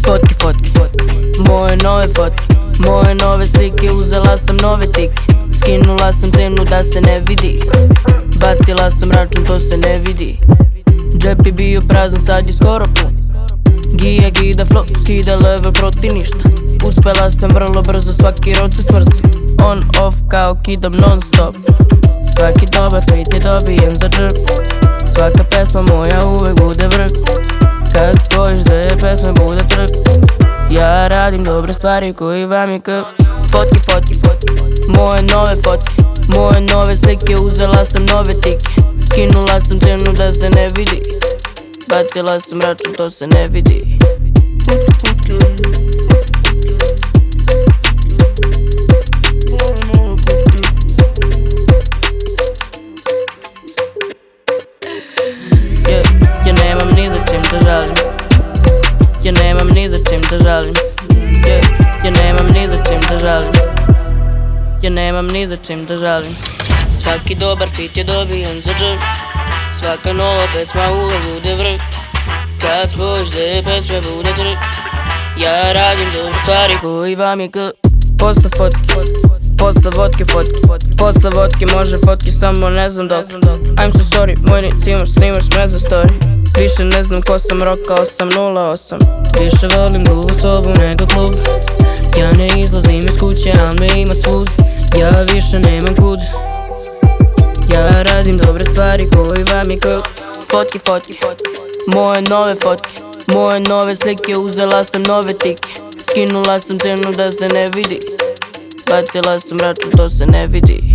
Fotke, moje nove fotke, moje nove slike, uzela sam nove tike. Skinula sam cenu da se ne vidi, bacila sam račun, to se ne vidi. Džep je bio prazan, sad je skoro pun. Gija gida flow, skida level proti ništa. Uspela sam vrlo brzo, svaki rod se smrzi. On off kao kidam non stop. Svaki dobar fit je dobijem za džep. Svaka pesma moja uvek bude vrh. Kad stojiš da je pesme bude trk. Ja radim dobre stvari koji vam je krv. Fotke, moje nove fotke, moje nove slike, uzela sam nove tike. Skinula sam cenu da se ne vidi, bacila sam račun, to se ne vidi. Ja nemam ni za čim da žalim. Ja nemam ni za čim da žalim. Ja nemam ni za čim da žalim. Ja nemam ni za čim da žalim. Svaki dobar fit je dobijen za džem. Svaka nova pesma uvek bude vrh. Kad spojiš dve pesme bude trk. Ja radim dobre stvari koji vam je krv. Posle vodke, posle vodke može fotke, samo ne znam dok. I'm so sorry, moj nic snimaš me za story. Više ne znam ko sam, rokao sam 08. Više volim drugu sobu nego klub. Ja ne izlazim iz kuće, al me ima svud. Ja više nemam kud. Ja radim dobre stvari koji vam je krv. Fotke, moje nove fotke, moje nove slike, uzela sam nove tike. Skinula sam cenu da se ne vidi, bacila sam račun, to se ne vidi.